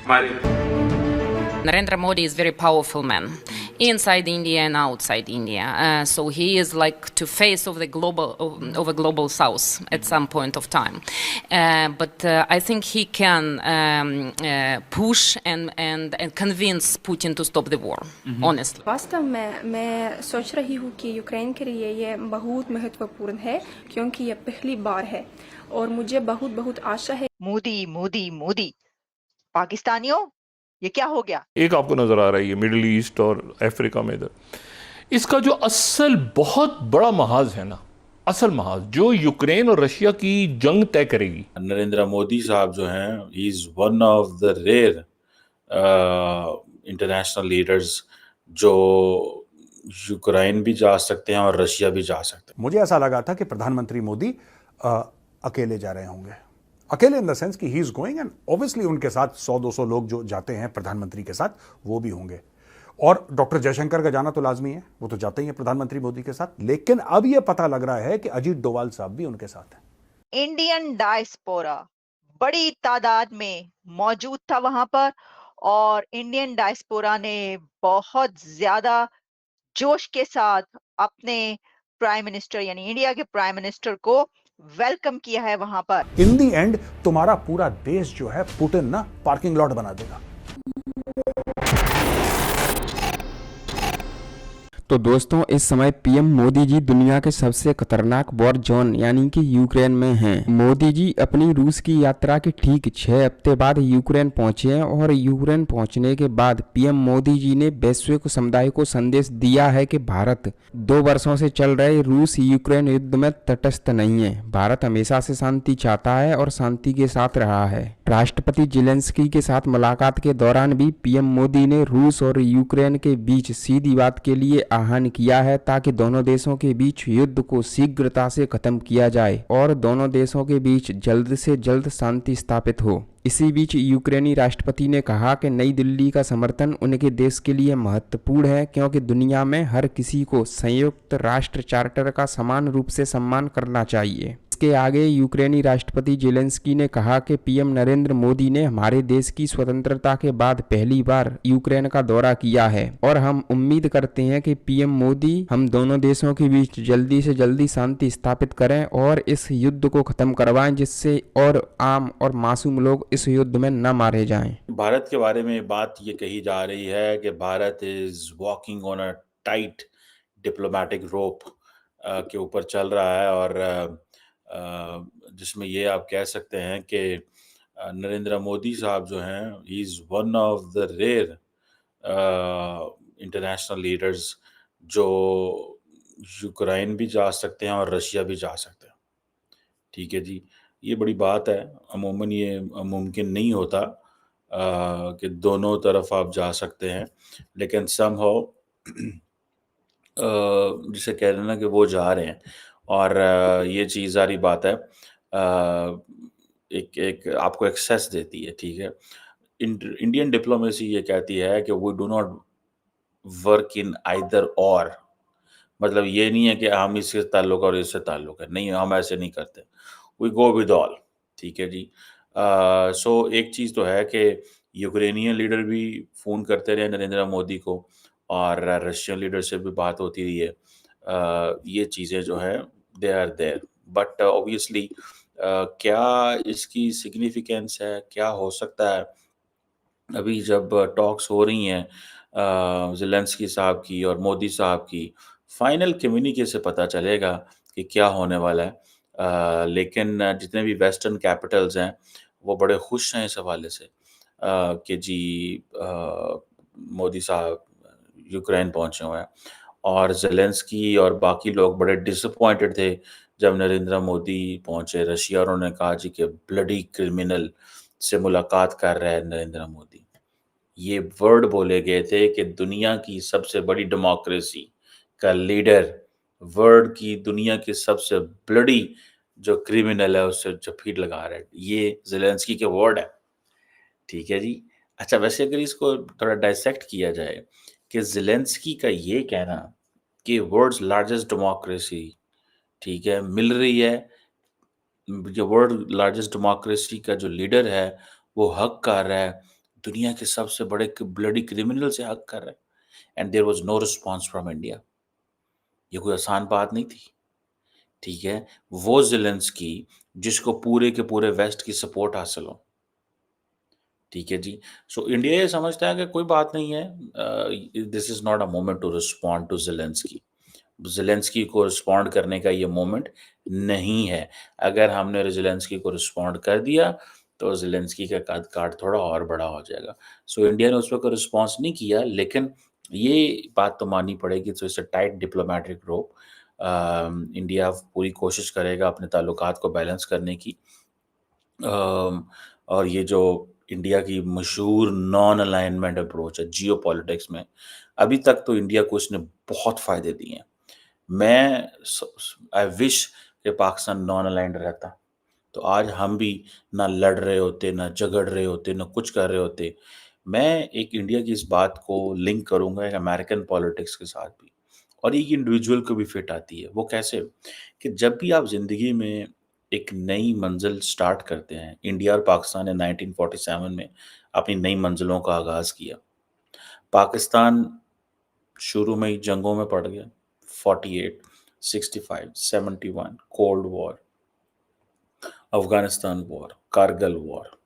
Narendra Modi is a very powerful man inside India and outside India. So he is like to face of the global south at some point of time. But I think he can push and convince Putin to stop the war, honestly. वास्तव में मैं सोच रही हूँ कि Ukraine के लिए ये बहुत महत्वपूर्ण है क्योंकि ये पहली बार है और मुझे बहुत बहुत आशा है मोदी मोदी मोदी पाकिस्तानियों ये क्या हो गया। एक आपको नजर आ रही है मिडिल ईस्ट और अफ्रीका में इधर, इसका जो असल बहुत बड़ा महाज है ना, असल महाज जो यूक्रेन और रशिया की जंग तय करेगी। नरेंद्र मोदी साहब जो हैं, he is one of the rare international leaders जो यूक्रेन भी जा सकते हैं और रशिया भी जा सकते हैं। मुझे ऐसा लगा था कि प्रधानमंत्री मोदी अकेले जा रहे होंगे, अकेले इन द सेंस कि he is going, and obviously उनके साथ 100-200 लोग जो जाते हैं प्रधानमंत्री के साथ वो भी होंगे, और डॉक्टर जयशंकर का जाना तो लाजमी है, वो तो जाते ही हैं प्रधानमंत्री मोदी के साथ। लेकिन अब ये पता लग रहा है कि अजीत डोवाल साहब भी उनके साथ हैं। इंडियन डायस्पोरा बड़ी तादाद में मौजूद था वहां पर, और इंडियन डायस्पोरा ने बहुत ज्यादा जोश के साथ अपने प्राइम मिनिस्टर यानी इंडिया के प्राइम मिनिस्टर को वेलकम किया है वहां पर। इन दी एंड तुम्हारा पूरा देश जो है पुतिन ना पार्किंग लॉट बना देगा। तो दोस्तों, इस समय पीएम मोदी जी दुनिया के सबसे खतरनाक वॉर जोन यानी कि यूक्रेन में हैं। मोदी जी अपनी रूस की यात्रा के ठीक 6 हफ्ते बाद यूक्रेन पहुंचे हैं, और यूक्रेन पहुंचने के बाद पीएम मोदी जी ने वैश्विक समुदाय को संदेश दिया है कि भारत 2 वर्षों से चल रहे रूस यूक्रेन युद्ध में तटस्थ नहीं है। भारत हमेशा से शांति चाहता है और शांति के साथ रहा है। राष्ट्रपति जेलेंस्की के साथ मुलाकात के दौरान भी पीएम मोदी ने रूस और यूक्रेन के बीच सीधी बात के लिए आह्वान किया है, ताकि दोनों देशों के बीच युद्ध को शीघ्रता से खत्म किया जाए और दोनों देशों के बीच जल्द से जल्द शांति स्थापित हो। इसी बीच यूक्रेनी राष्ट्रपति ने कहा कि नई दिल्ली का समर्थन उनके देश के लिए महत्वपूर्ण है, क्योंकि दुनिया में हर किसी को संयुक्त राष्ट्र चार्टर का समान रूप से सम्मान करना चाहिए। इसके आगे यूक्रेनी राष्ट्रपति जेलेंस्की ने कहा कि पीएम नरेंद्र मोदी ने हमारे देश की स्वतंत्रता के बाद पहली बार यूक्रेन का दौरा किया है, और हम उम्मीद करते हैं कि पीएम मोदी हम दोनों देशों के बीच जल्दी से जल्दी शांति स्थापित करें और इस युद्ध को खत्म करवाएं, जिससे और आम और मासूम लोग इस युद्ध में न मारे जाएं। भारत के बारे में बात ये कही जा रही है कि Bharat is walking on a tight diplomatic rope के ऊपर चल रहा है, और जिसमें ये आप कह सकते हैं कि नरेंद्र मोदी साहब जो हैं, he is one of the rare international leaders जो यूक्रेन भी जा सकते हैं और रशिया भी जा सकते हैं। ठीक है जी, ये बड़ी बात है। अमूमन ये मुमकिन नहीं होता कि दोनों तरफ आप जा सकते हैं, लेकिन समहाउ जिसे कह रहे हैं ना कि वो जा रहे हैं, और ये चीज़ सारी बात है एक आपको एक्सेस देती है। ठीक है, इंडियन डिप्लोमेसी ये कहती है कि we do not work in either और, मतलब ये नहीं है कि हम इससे ताल्लुक और इससे ताल्लुक है, नहीं, हम ऐसे नहीं करते, वी गो विद ऑल। ठीक है जी। सो एक चीज़ तो है कि यूक्रेनियन लीडर भी फ़ोन करते रहे नरेंद्र मोदी को, और रशियन लीडर से भी बात होती रही है। ये चीज़ें जो हैं they are there, but obviously क्या इसकी सिग्निफिकेंस है, क्या हो सकता है, अभी जब टॉक्स हो रही हैं ज़ेलेंस्की साहब की और मोदी साहब की, फाइनल कम्युनिके से पता चलेगा कि क्या होने वाला है। लेकिन जितने भी वेस्टर्न कैपिटल्स हैं वो बड़े खुश हैं इस हवाले से कि जी मोदी साहब यूक्रेन पहुंचे हुए हैं, और ज़ेलेंस्की और बाकी लोग बड़े डिसअपॉइंटेड थे जब नरेंद्र मोदी पहुंचे रशिया, और उन्होंने कहा जी कि ब्लडी क्रिमिनल से मुलाकात कर रहे हैं नरेंद्र मोदी। ये वर्ड बोले गए थे कि दुनिया की सबसे बड़ी डेमोक्रेसी का लीडर वर्ल्ड की दुनिया की सबसे ब्लडी जो क्रिमिनल है उससे जफीर लगा रहा है। ये ज़ेलेंस्की के वर्ड है। ठीक है जी। अच्छा, वैसे अगर इसको थोड़ा डाइसेक्ट किया जाए कि ज़ेलेंस्की का ये कहना कि वर्ल्ड्स लार्जेस्ट डेमोक्रेसी, ठीक है, मिल रही है, जो वर्ल्ड लार्जेस्ट डेमोक्रेसी का जो लीडर है वो हक कर रहा है दुनिया के सबसे बड़े ब्लडी क्रिमिनल से हक कर रहे हैं, and there was no response from India. ये कोई आसान बात नहीं थी, ठीक है। वो ज़ेलेंस्की जिसको पूरे के पूरे वेस्ट की सपोर्ट हासिल हो, ठीक है जी। सो इंडिया ये समझता है कि कोई बात नहीं है, this is not a moment to respond to Zelenskyy. Zelenskyy को रिस्पॉन्ड करने का ये मोमेंट नहीं है। अगर हमने ज़ेलेंस्की को रिस्पॉन्ड कर दिया तो ज़ेलेंस्की का कद काठ थोड़ा और बड़ा हो जाएगा। सो इंडिया ने उस पर कोई रिस्पॉन्स नहीं किया, लेकिन ये बात तो माननी पड़ेगी, तो it's a tight diplomatic rope. India पूरी कोशिश करेगा अपने ताल्लुकात को बैलेंस करने की। और ये जो इंडिया की मशहूर नॉन अलाइनमेंट अप्रोच है जियो पॉलिटिक्स में, अभी तक तो इंडिया को इसने बहुत फ़ायदे दिए हैं। मैं आई विश कि पाकिस्तान नॉन अलाइंड रहता, तो आज हम भी ना लड़ रहे होते, ना झगड़ रहे होते, ना कुछ कर रहे होते। मैं एक इंडिया की इस बात को लिंक करूँगा एक अमेरिकन पॉलिटिक्स के साथ भी, और एक इंडिविजुअल को भी फिट आती है। वो कैसे? कि जब भी आप ज़िंदगी में एक नई मंज़िल स्टार्ट करते हैं, इंडिया और पाकिस्तान ने 1947 में अपनी नई मंज़िलों का आगाज़ किया। पाकिस्तान शुरू में ही जंगों में पड़ गया, 48, 65, 71, cold war, Afghanistan war, Kargil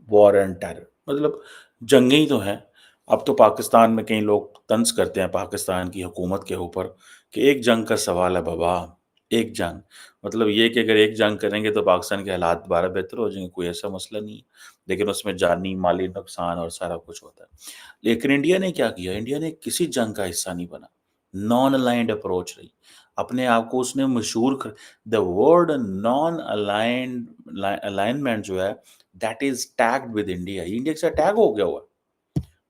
war and terror, मतलब जंगें ही तो हैं। अब तो पाकिस्तान में कई लोग तंज़ करते हैं पाकिस्तान की हुकूमत के ऊपर कि एक जंग का सवाल है बाबा, एक जंग। मतलब ये कि अगर एक जंग करेंगे तो पाकिस्तान के हालात दोबारा बेहतर हो जाएँगे, कोई ऐसा मसला नहीं है। लेकिन उसमें जानी, माली नुकसान और सारा कुछ होता है। लेकिन इंडिया ने क्या किया? इंडिया ने किसी जंग का हिस्सा नहीं बना। नॉन अलाइन्ड अप्रोच रही। अपने आप को उसने मशहूर कर the word non aligned alignment जो है, that is tagged with India. India के साथ टैग हो गया हुआ है।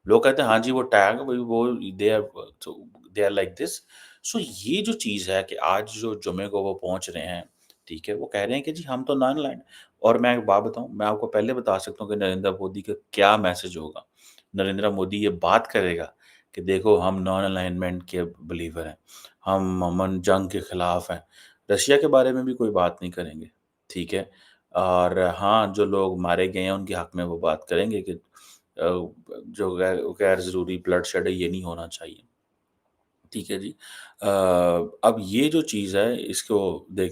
लोग कहते हैं हाँ जी वो टैग वो दे आर लाइक दिस। सो ये जो चीज़ है कि आज जो जुमे को वो पहुंच रहे हैं, ठीक है, वो कह रहे हैं कि जी हम तो नॉन अलाइन्ड। और मैं एक बात बताऊं, मैं आपको पहले बता सकता हूँ कि नरेंद्र मोदी का क्या मैसेज होगा। नरेंद्र मोदी ये बात करेगा कि देखो हम नॉन अलाइनमेंट के बिलीवर हैं, हम अमन जंग के खिलाफ हैं। रशिया के बारे में भी कोई बात नहीं करेंगे, ठीक है। और हाँ, जो लोग मारे गए हैं उनके हक में वो बात करेंगे कि जो गैर ज़रूरी ब्लडशेड है ये नहीं होना चाहिए, ठीक है जी। अब ये जो चीज़ है इसको देख